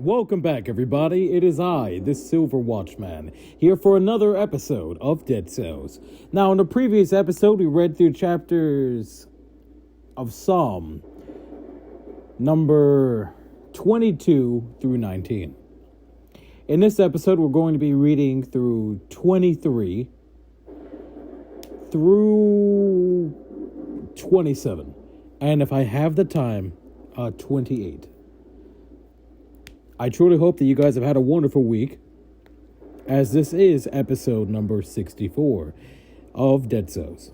welcome back everybody. It is I, the Silver Watchman, here for another episode of Dead Cells. Now, in the previous episode, we read through chapters of Psalm number 22 through 19. In this episode, we're going to be reading through 23 through 27. And if I have the time, 28. I truly hope that you guys have had a wonderful week, as this is episode number 64 of Dead Cells.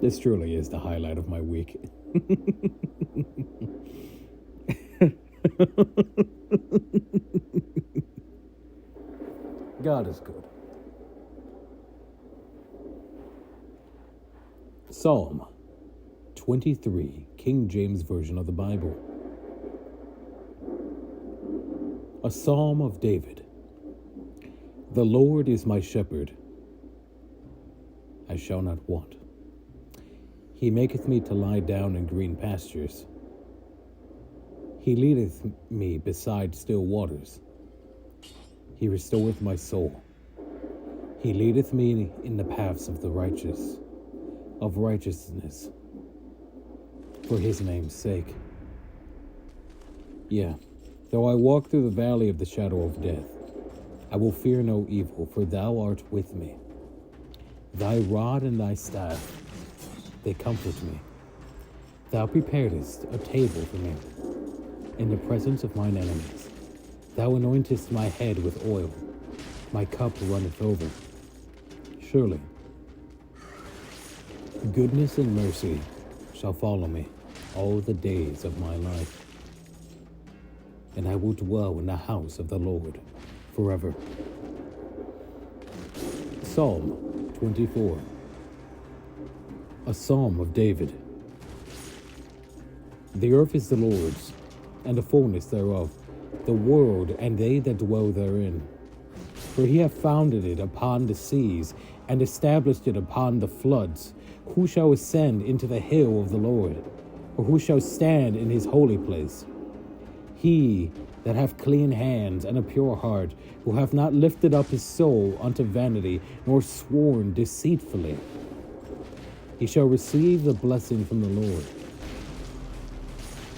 This truly is the highlight of my week. God is good. Psalm 23, King James Version of the Bible. A Psalm of David. The Lord is my shepherd, I shall not want. He maketh me to lie down in green pastures. He leadeth me beside still waters. He restoreth my soul. He leadeth me in the paths of righteousness, for his name's sake. Yea, though I walk through the valley of the shadow of death, I will fear no evil, for thou art with me. Thy rod and thy staff, they comfort me. Thou preparest a table for me in the presence of mine enemies. Thou anointest my head with oil. My cup runneth over. Surely, goodness and mercy shall follow me all the days of my life, and I will dwell in the house of the Lord forever. Psalm 24. A Psalm of David. The earth is the Lord's, and the fullness thereof, the world and they that dwell therein. For he hath founded it upon the seas, and established it upon the floods. Who shall ascend into the hill of the Lord? Or who shall stand in his holy place? He that hath clean hands and a pure heart, who hath not lifted up his soul unto vanity, nor sworn deceitfully. He shall receive the blessing from the Lord,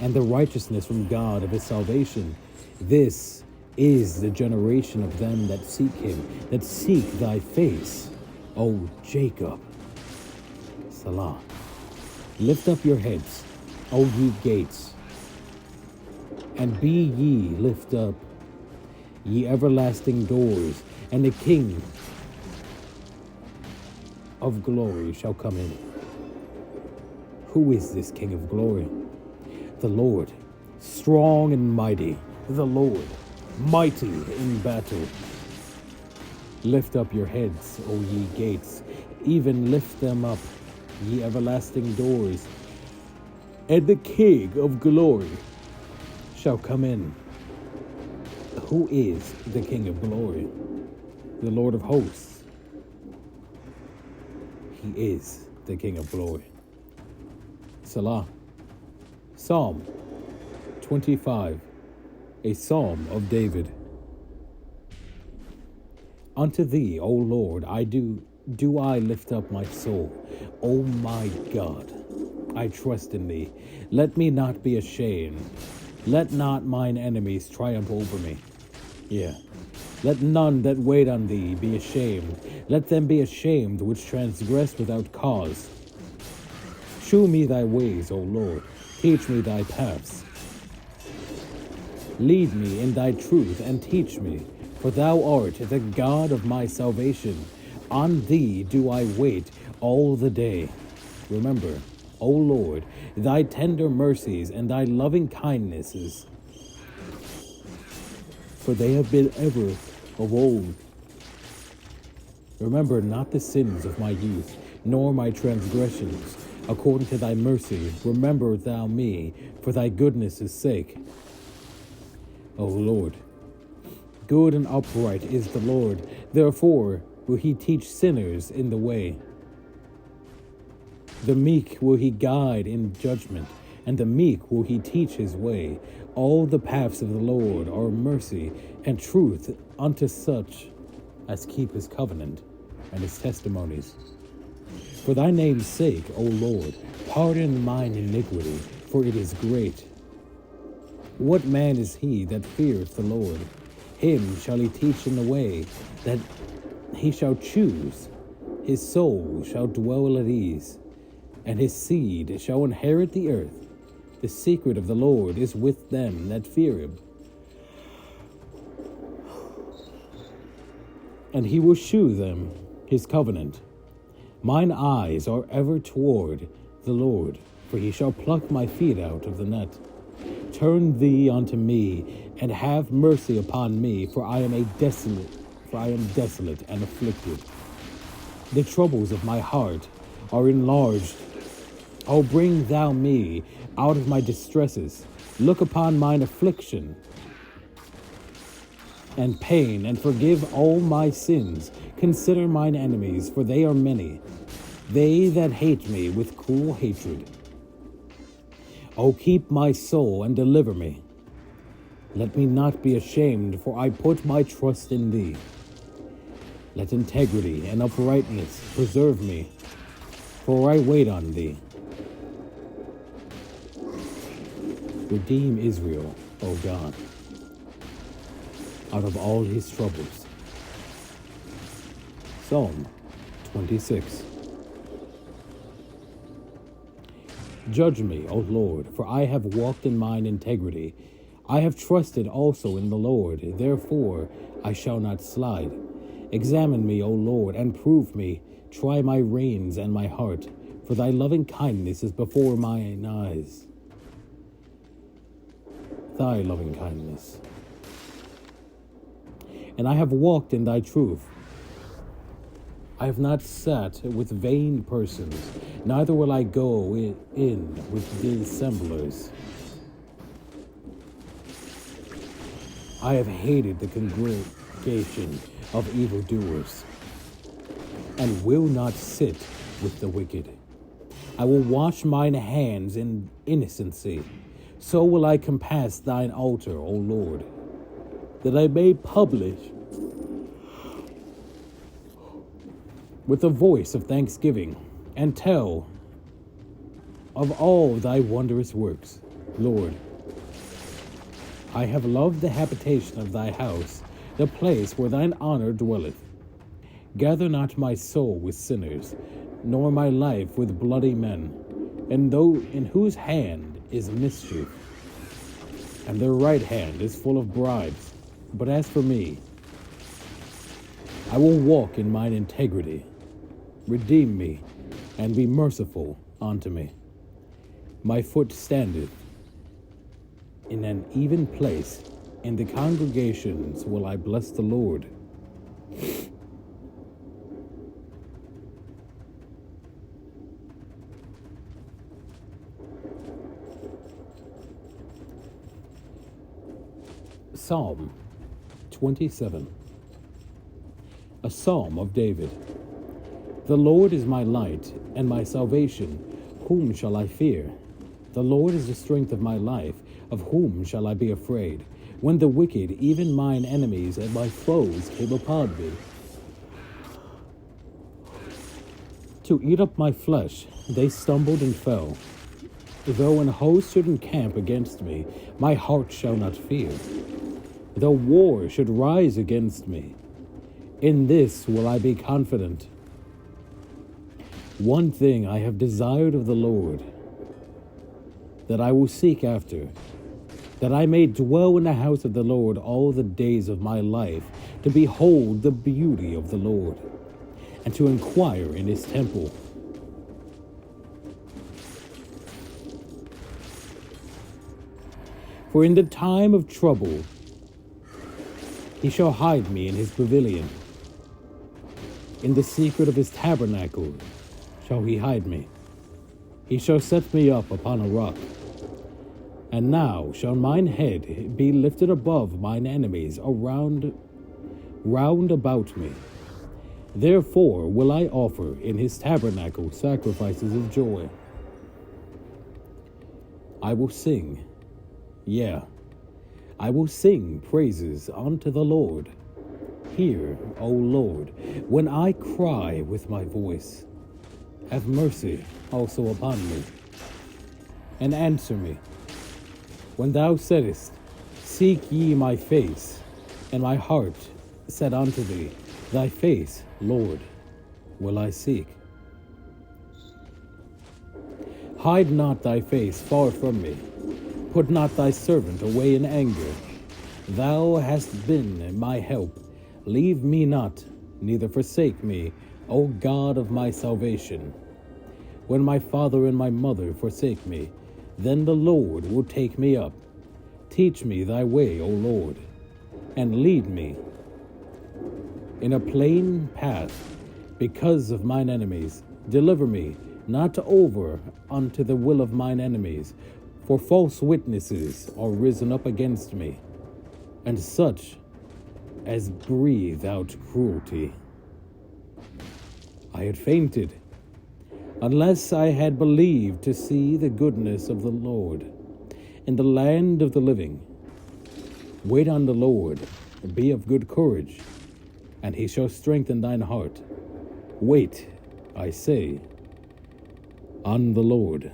and the righteousness from God of his salvation. This is the generation of them that seek him, that seek thy face, O Jacob. Salah. Lift up your heads, O ye gates, and be ye lift up, ye everlasting doors, and the King of glory shall come in. Who is this King of glory? The Lord, strong and mighty, the Lord, mighty in battle. Lift up your heads, O ye gates, even lift them up, ye everlasting doors, and the King of glory shall come in. Who is the King of glory? The Lord of hosts. He is the King of glory. Salah. Psalm 25, a Psalm of David. Unto thee, O Lord, I do I lift up my soul. O my God, I trust in thee. Let me not be ashamed. Let not mine enemies triumph over me. Yeah. Let none that wait on thee be ashamed. Let them be ashamed which transgress without cause. Shew me thy ways, O Lord. Teach me thy paths. Lead me in thy truth and teach me, for thou art the God of my salvation. On thee do I wait all the day. Remember, O Lord, thy tender mercies and thy loving kindnesses, for they have been ever of old. Remember not the sins of my youth, nor my transgressions. According to thy mercy, remember thou me, for thy goodness' sake. O Lord, good and upright is the Lord, therefore will he teach sinners in the way. The meek will he guide in judgment, and the meek will he teach his way. All the paths of the Lord are mercy and truth unto such as keep his covenant and his testimonies. For thy name's sake, O Lord, pardon mine iniquity, for it is great. What man is he that feareth the Lord? Him shall he teach in the way that he shall choose. His soul shall dwell at ease, and his seed shall inherit the earth. The secret of the Lord is with them that fear him, and he will shew them his covenant. Mine eyes are ever toward the Lord, for he shall pluck my feet out of the net. Turn thee unto me, and have mercy upon me, for I am desolate and afflicted. The troubles of my heart are enlarged. O bring thou me out of my distresses. Look upon mine affliction and pain, and forgive all my sins. Consider mine enemies, for they are many, they that hate me with cruel hatred. O keep my soul and deliver me. Let me not be ashamed, for I put my trust in thee. Let integrity and uprightness preserve me, for I wait on thee. Redeem Israel, O God, out of all his troubles. Psalm 26. Judge me, O Lord, for I have walked in mine integrity. I have trusted also in the Lord, therefore I shall not slide. Examine me, O Lord, and prove me. Try my reins and my heart, for thy loving kindness is before mine eyes. Thy loving kindness. And I have walked in thy truth. I have not sat with vain persons, neither will I go in with dissemblers. I have hated the congregation of evildoers, and will not sit with the wicked. I will wash mine hands in innocency. So will I compass thine altar, O Lord, that I may publish with a voice of thanksgiving, and tell of all thy wondrous works. Lord, I have loved the habitation of thy house, the place where thine honor dwelleth. Gather not my soul with sinners, nor my life with bloody men, and those in whose hand is mischief, and their right hand is full of bribes. But as for me, I will walk in mine integrity. Redeem me, and be merciful unto me. My foot standeth in an even place. In the congregations will I bless the Lord. Psalm 27. A psalm of David. The Lord is my light and my salvation. Whom shall I fear? The Lord is the strength of my life. Of whom shall I be afraid? When the wicked, even mine enemies and my foes, came upon me to eat up my flesh, they stumbled and fell. Though an host should encamp against me, my heart shall not fear. Though war should rise against me, in this will I be confident. One thing I have desired of the Lord, that I will seek after, that I may dwell in the house of the Lord all the days of my life, to behold the beauty of the Lord, and to inquire in his temple. For in the time of trouble he shall hide me in his pavilion. In the secret of his tabernacle shall he hide me. He shall set me up upon a rock. And now shall mine head be lifted above mine enemies round about me. Therefore will I offer in his tabernacle sacrifices of joy. I will sing, yeah, I will sing praises unto the Lord. Hear, O Lord, when I cry with my voice. Have mercy also upon me, and answer me. When thou saidest, seek ye my face, and my heart said unto thee, thy face, Lord, will I seek. Hide not thy face far from me. Put not thy servant away in anger. Thou hast been my help. Leave me not, neither forsake me, O God of my salvation. When my father and my mother forsake me, then the Lord will take me up. Teach me thy way, O Lord, and lead me in a plain path because of mine enemies. Deliver me not over unto the will of mine enemies, for false witnesses are risen up against me, and such as breathe out cruelty. I had fainted, unless I had believed to see the goodness of the Lord in the land of the living. Wait on the Lord, and be of good courage, and he shall strengthen thine heart. Wait, I say, on the Lord.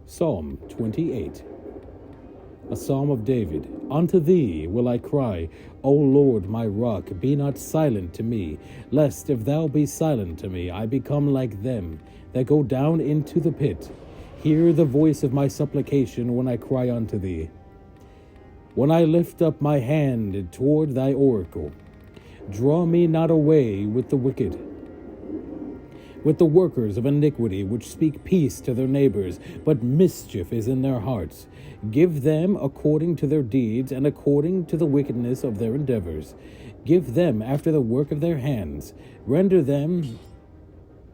Psalm 28. A psalm of David. Unto thee will I cry, O Lord my rock, be not silent to me, lest if thou be silent to me, I become like them that go down into the pit. Hear the voice of my supplication when I cry unto thee. When I lift up my hand toward thy oracle, draw me not away with the wicked, with the workers of iniquity, which speak peace to their neighbors, but mischief is in their hearts. Give them according to their deeds, and according to the wickedness of their endeavors. Give them after the work of their hands. Render them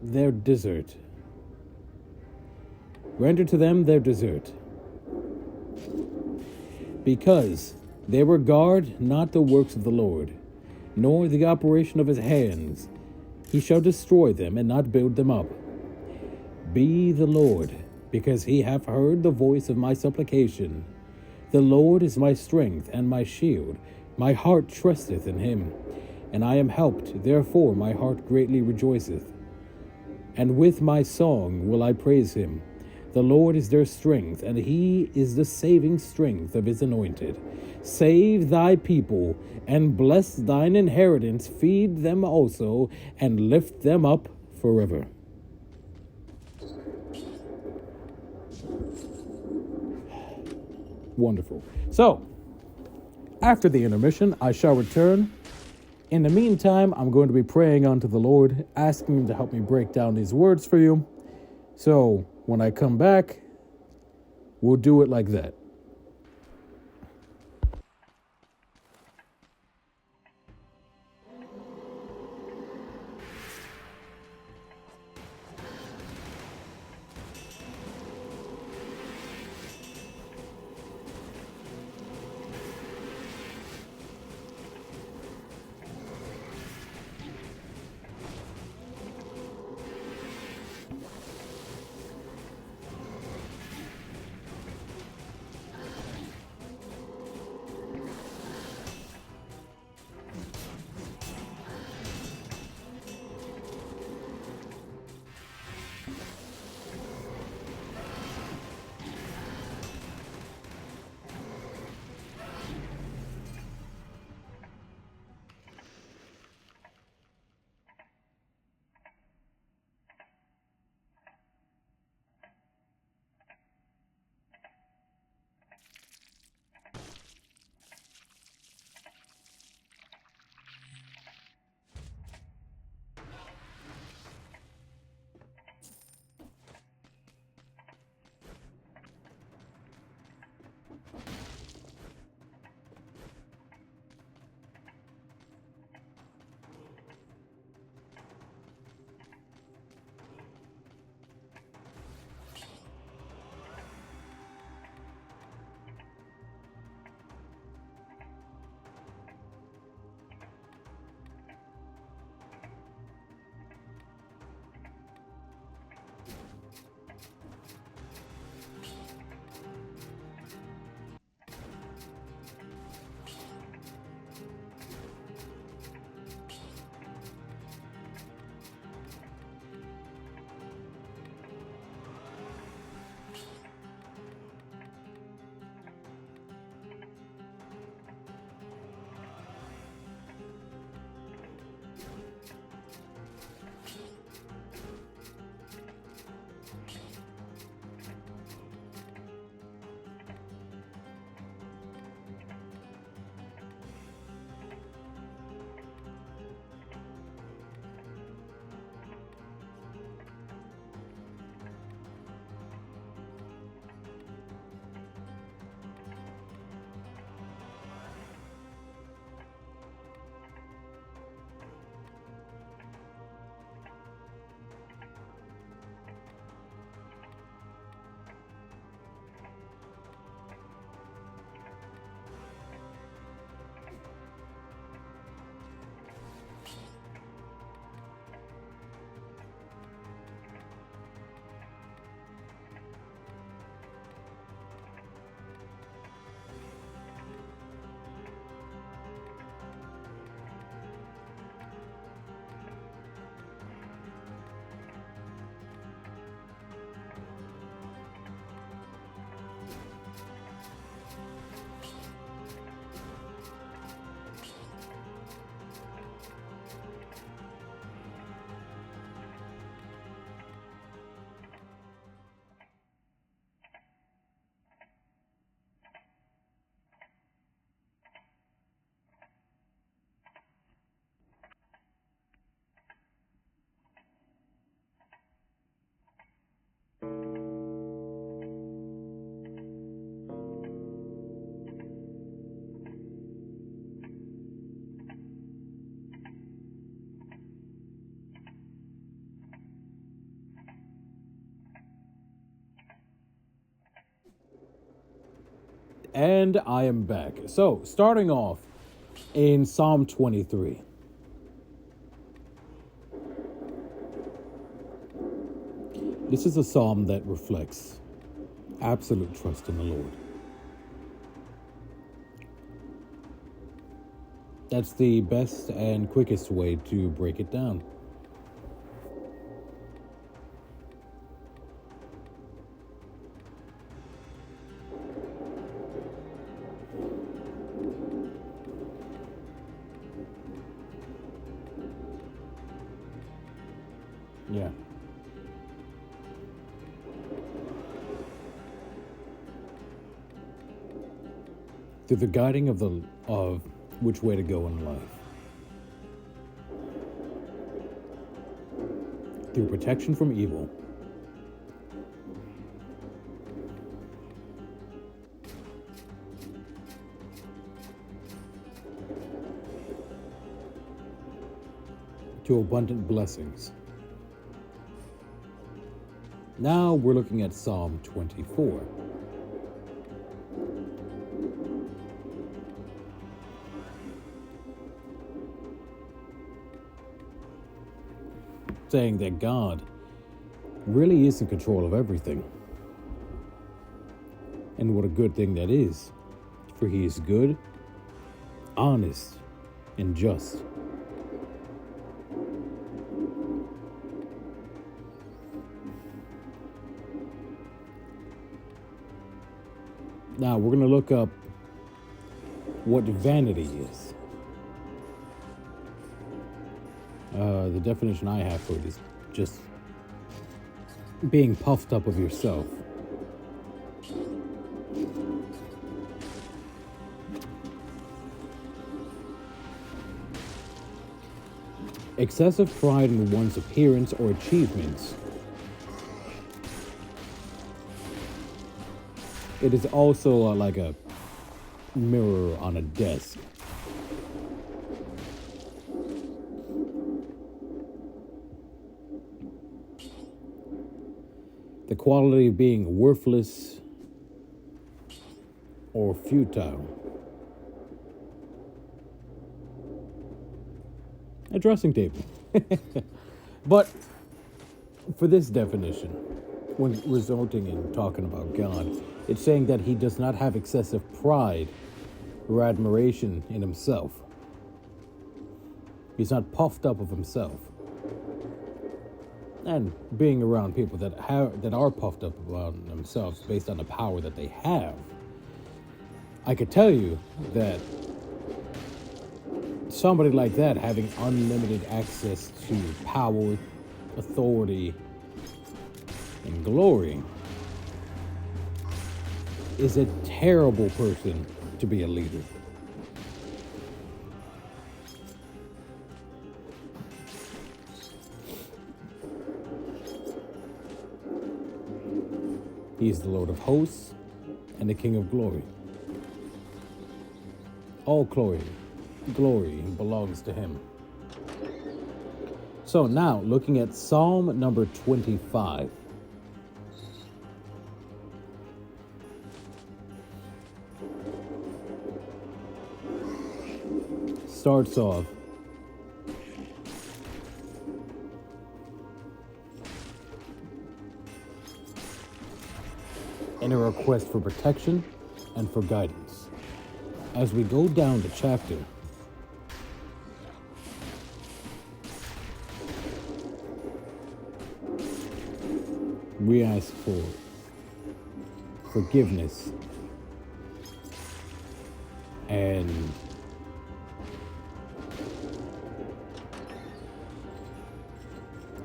their desert. Render to them their desert. Because they regard not the works of the Lord, nor the operation of his hands. He shall destroy them, and not build them up. Be the Lord, because he hath heard the voice of my supplication. The Lord is my strength and my shield. My heart trusteth in him, and I am helped. Therefore my heart greatly rejoiceth. And with my song will I praise him. The Lord is their strength, and he is the saving strength of his anointed. Save thy people, and bless thine inheritance. Feed them also, and lift them up forever. Wonderful. So, after the intermission, I shall return. In the meantime, I'm going to be praying unto the Lord, asking him to help me break down these words for you. So, when I come back, we'll do it like that. And I am back. So, starting off in Psalm 23. This is a psalm that reflects absolute trust in the Lord. That's the best and quickest way to break it down. Yeah. Through the guiding of which way to go in life. Through protection from evil. To abundant blessings. Now we're looking at Psalm 24. Saying that God really is in control of everything. And what a good thing that is. For he is good, honest, and just. Now, we're going to look up what vanity is. The definition I have for it is just being puffed up of yourself. Excessive pride in one's appearance or achievements. It is also like a mirror on a desk. The quality of being worthless or futile. A dressing table. But for this definition, when resulting in talking about God, it's saying that he does not have excessive pride or admiration in himself. He's not puffed up of himself. And being around people that are puffed up about themselves based on the power that they have, I could tell you that somebody like that having unlimited access to power, authority, and glory is a terrible person to be a leader. He is the Lord of hosts and the King of glory. All glory belongs to him. So now, looking at Psalm number 25. Starts off, in a request for protection and for guidance. As we go down the chapter, we ask for forgiveness and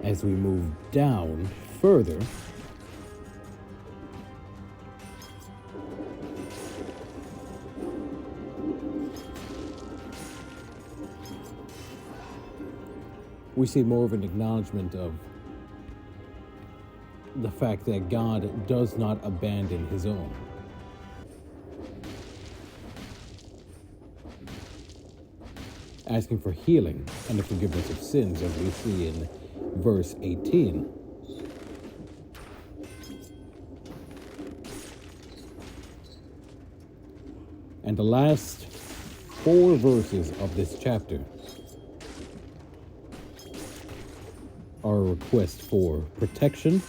as we move down further, we see more of an acknowledgement of the fact that God does not abandon his own. Asking for healing and the forgiveness of sins, as we see in verse 18. And the last 4 verses of this chapter are a request for protection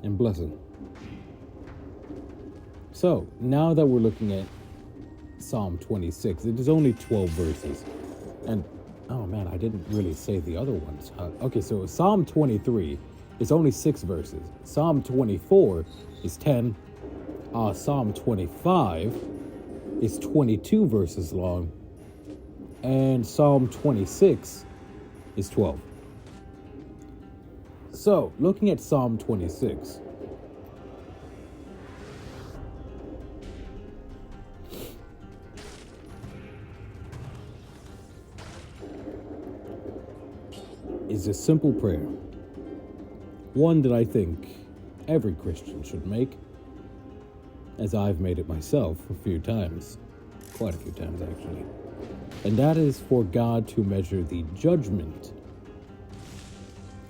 and blessing. So, now that we're looking at Psalm 26, it is only 12 verses. And, oh man, I didn't really say the other ones. Okay, so Psalm 23 is only 6 verses. Psalm 24 is 10. Psalm 25 is 22 verses long. And Psalm 26 is 12. So, looking at Psalm 26, is a simple prayer. One that I think every Christian should make, as I've made it myself a few times, quite a few times actually. And that is for God to measure the judgment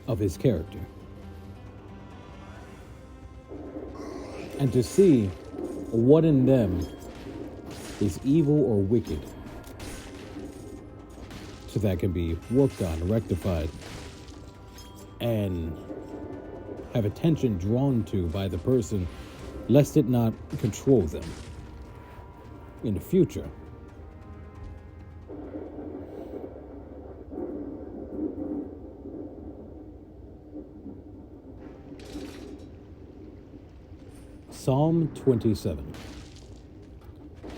of his character, and to see what in them is evil or wicked, so that can be worked on, rectified, and have attention drawn to by the person, lest it not control them in the future. Psalm 27.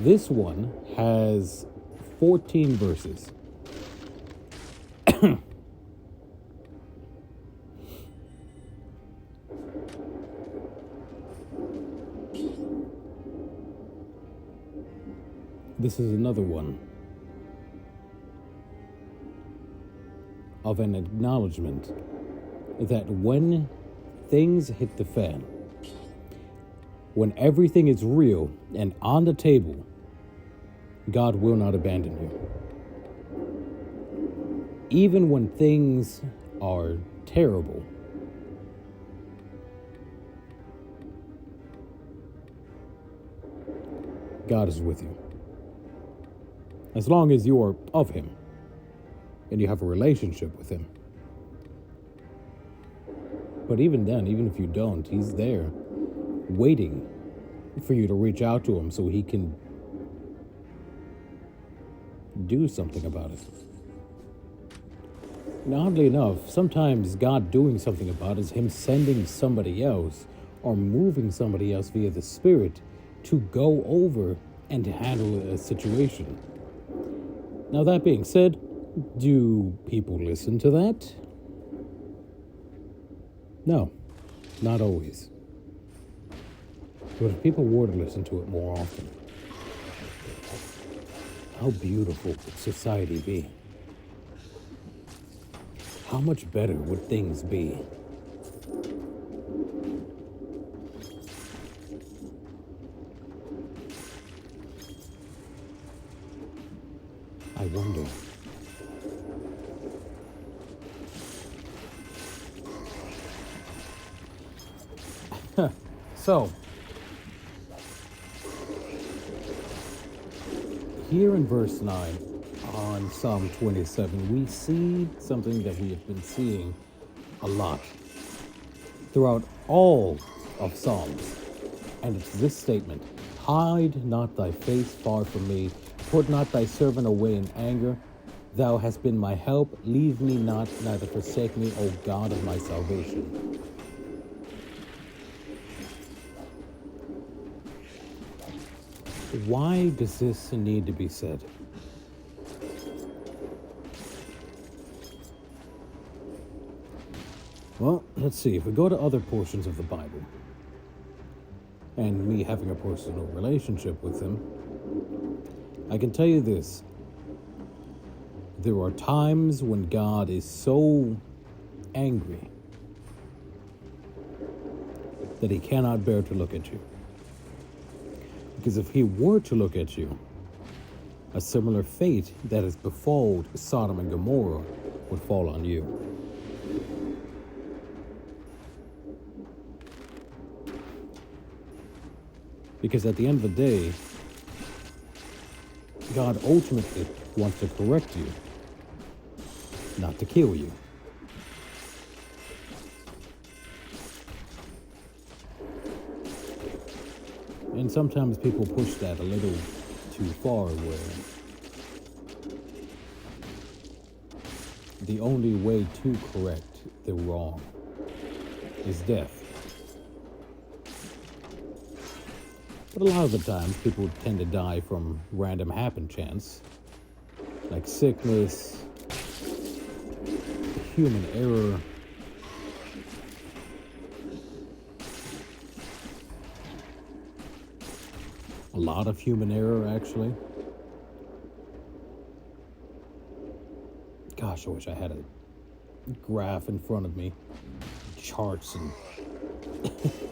This one has 14 verses. This is another one of an acknowledgement that when things hit the fan, when everything is real and on the table, God will not abandon you. Even when things are terrible, God is with you. As long as you are of him and you have a relationship with him. But even then, even if you don't, he's there waiting for you to reach out to him so he can do something about it. And oddly enough, sometimes God doing something about it is him sending somebody else or moving somebody else via the Spirit to go over and handle a situation. Now, that being said, do people listen to that? No, not always. But if people were to listen to it more often, how beautiful would society be? How much better would things be? I wonder. So, here in verse 9 on Psalm 27, we see something that we have been seeing a lot throughout all of Psalms. And it's this statement: hide not thy face far from me, put not thy servant away in anger. Thou hast been my help, leave me not, neither forsake me, O God of my salvation. Why does this need to be said? Well, let's see. If we go to other portions of the Bible, and me having a personal relationship with him, I can tell you this. There are times when God is so angry that he cannot bear to look at you. Because if he were to look at you, a similar fate that has befalled Sodom and Gomorrah would fall on you. Because at the end of the day, God ultimately wants to correct you, not to kill you. And sometimes people push that a little too far, where the only way to correct the wrong is death. But a lot of the times, people tend to die from random happen chance, like sickness, human error, a lot of human error, actually. Gosh, I wish I had a graph in front of me, charts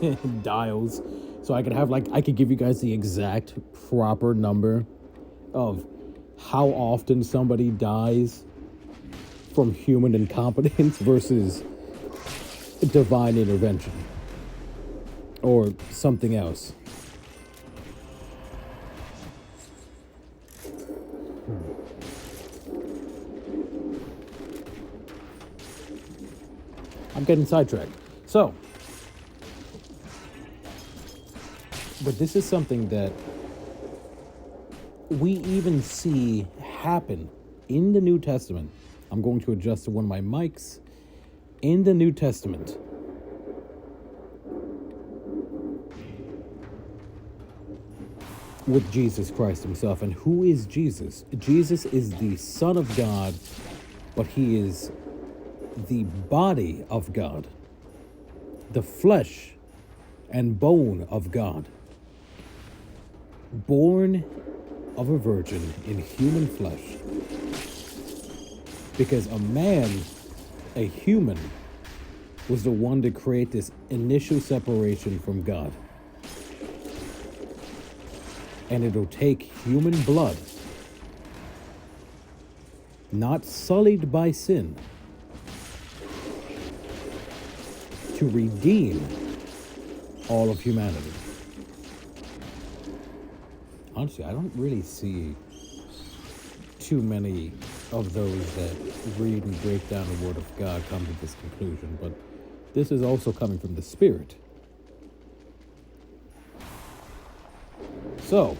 and dials, so I could have, like, I could give you guys the exact proper number of how often somebody dies from human incompetence versus divine intervention or something else. I'm getting sidetracked. So, but this is something that we even see happen in the New Testament. I'm going to adjust to one of my mics. In the New Testament, with Jesus Christ himself. And who is Jesus? Jesus is the Son of God, but he is the body of God, the flesh and bone of God, born of a virgin in human flesh. Because a man, a human, was the one to create this initial separation from God. And it'll take human blood, not sullied by sin, to redeem all of humanity. Honestly, I don't really see too many of those that read and break down the Word of God come to this conclusion, but this is also coming from the Spirit. So,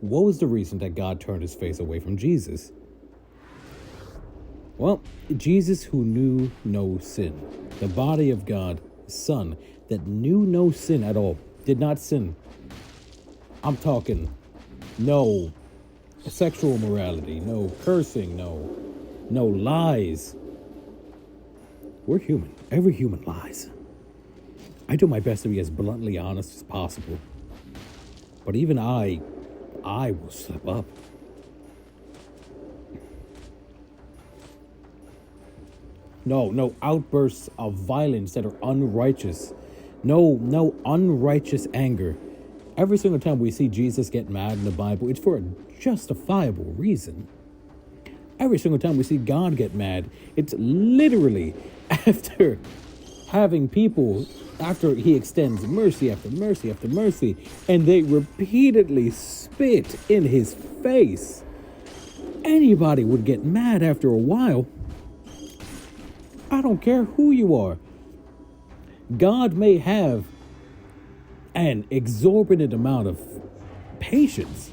what was the reason that God turned his face away from Jesus? Well, Jesus, who knew no sin, the body of God, Son, that knew no sin at all, did not sin. I'm talking no sexual immorality, no cursing, no lies. We're human. Every human lies. I do my best to be as bluntly honest as possible. But even I will slip up. No outbursts of violence that are unrighteous. No unrighteous anger. Every single time we see Jesus get mad in the Bible, it's for a justifiable reason. Every single time we see God get mad, it's literally after having people, after he extends mercy after mercy after mercy, and they repeatedly spit in his face. Anybody would get mad after a while. I don't care who you are. God may have an exorbitant amount of patience.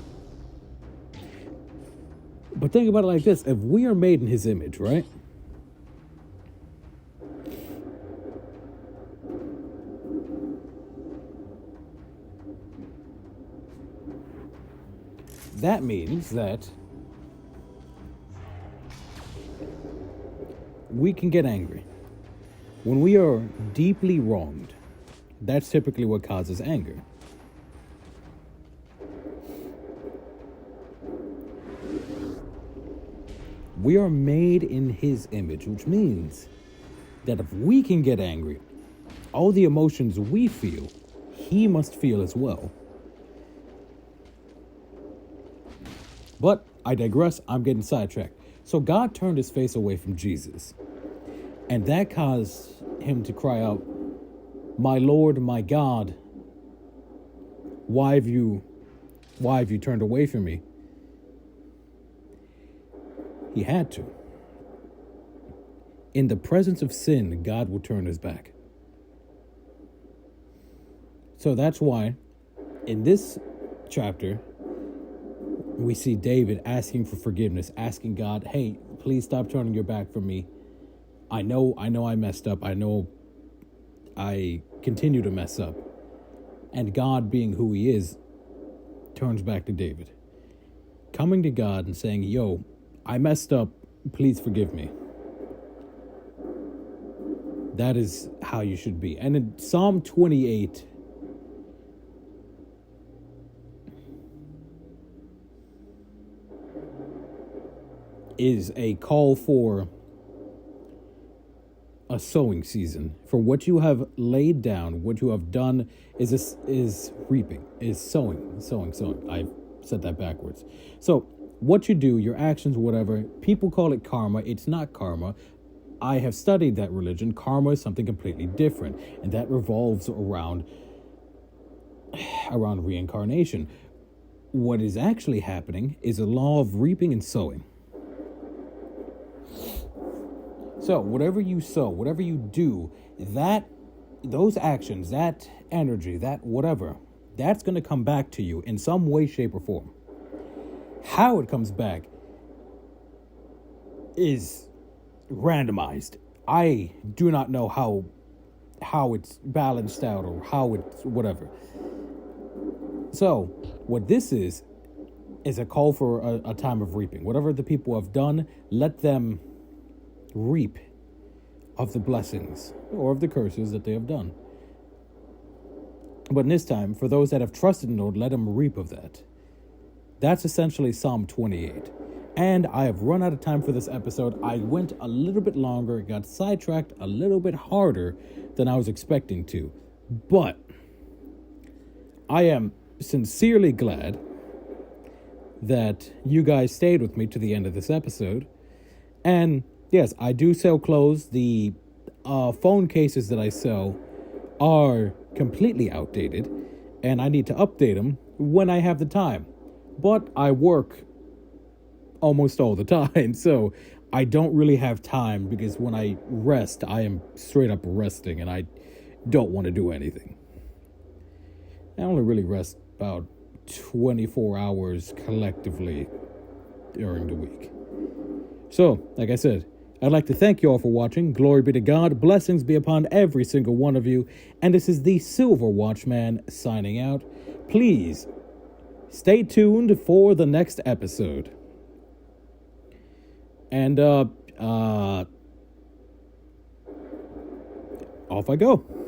But think about it like this. If we are made in his image, right? That means that we can get angry. When we are deeply wronged, that's typically what causes anger. We are made in his image, which means that if we can get angry, all the emotions we feel, he must feel as well. But I digress. I'm getting sidetracked. So God turned his face away from Jesus. And that caused him to cry out, My Lord, my God, why have you turned away from me? He had to. In the presence of sin, God will turn his back. So that's why in this chapter, we see David asking for forgiveness, asking God, hey, please stop turning your back from me. I know I messed up. I know I continue to mess up. And God, being who he is, turns back to David, coming to God and saying, yo, I messed up. Please forgive me. That is how you should be. And in Psalm 28, is a call for a sowing season. For what you have laid down, what you have done is reaping, is sowing. I've said that backwards. So what you do, your actions, whatever, people call it karma. It's not karma. I have studied that religion. Karma is something completely different, and that revolves around reincarnation. What is actually happening is a law of reaping and sowing. So whatever you sow, whatever you do, those actions, that energy, that whatever, that's going to come back to you in some way, shape, or form. How it comes back is randomized. I do not know how it's balanced out or how it's whatever. So what this is a call for a time of reaping. Whatever the people have done, let them reap of the blessings or of the curses that they have done. But in this time, for those that have trusted in the Lord, let them reap of that. That's essentially Psalm 28. And I have run out of time for this episode. I went a little bit longer, got sidetracked a little bit harder than I was expecting to. But I am sincerely glad that you guys stayed with me to the end of this episode. And yes, I do sell clothes. The phone cases that I sell are completely outdated, and I need to update them when I have the time. But I work almost all the time, so I don't really have time, because when I rest, I am straight up resting, and I don't want to do anything. I only really rest about 24 hours collectively during the week. So, like I said, I'd like to thank you all for watching. Glory be to God. Blessings be upon every single one of you. And this is the Silver Watchman signing out. Please stay tuned for the next episode. And off I go.